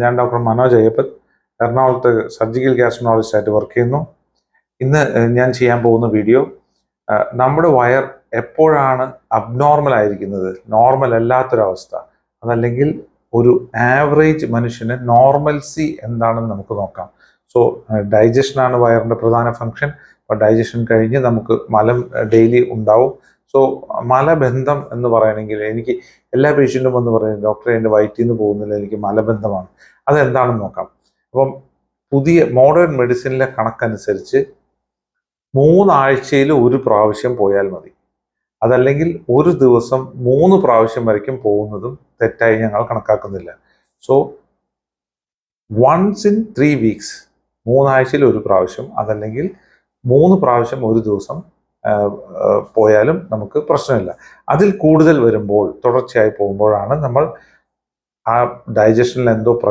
ഞാൻ ഡോക്ടർ മനോജ് അയ്യപ്പൻ, എറണാകുളത്ത് സർജിക്കൽ ഗ്യാസ്ട്രോളജിസ്റ്റ് ആയിട്ട് വർക്ക് ചെയ്യുന്നു. ഇന്ന് ഞാൻ ചെയ്യാൻ പോകുന്ന വീഡിയോ, നമ്മുടെ വയർ എപ്പോഴാണ് അബ്നോർമൽ ആയിരിക്കുന്നത്, നോർമൽ അല്ലാത്തൊരവസ്ഥ, അതല്ലെങ്കിൽ ഒരു ആവറേജ് മനുഷ്യന് നോർമൽസി എന്താണെന്ന് നമുക്ക് നോക്കാം. സോ ഡൈജഷനാണ് വയറിൻ്റെ പ്രധാന ഫങ്ഷൻ. അപ്പോൾ ഡൈജഷൻ കഴിഞ്ഞ് നമുക്ക് മലം ഡെയിലി ഉണ്ടാവും. സോ മലബന്ധം എന്ന് പറയണമെങ്കിൽ, എനിക്ക് എല്ലാ പേഷ്യൻറ്റും എന്ന് പറയുന്നത് ഡോക്ടറെ എൻ്റെ വയറ്റിൽ നിന്ന് പോകുന്നില്ല, എനിക്ക് മലബന്ധമാണ്. അതെന്താണെന്ന് നോക്കാം. അപ്പം പുതിയ മോഡേൺ മെഡിസിനിലെ കണക്കനുസരിച്ച് 3 ആഴ്ചയിൽ 1 പ്രാവശ്യം പോയാൽ മതി. അതല്ലെങ്കിൽ ഒരു ദിവസം 3 പ്രാവശ്യം വരയ്ക്കും പോകുന്നതും തെറ്റായി ഞങ്ങൾ കണക്കാക്കുന്നില്ല. സോ വൺസ് ഇൻ 3 വീക്സ്, 3 ആഴ്ചയിൽ 1 പ്രാവശ്യം, അതല്ലെങ്കിൽ 3 പ്രാവശ്യം ഒരു ദിവസം പോയാലും നമുക്ക് പ്രശ്നമില്ല. അതിൽ കൂടുതൽ വരുമ്പോൾ, തുടർച്ചയായി പോകുമ്പോഴാണ് നമ്മൾ ആ ഡൈജഷനിൽ എന്തോ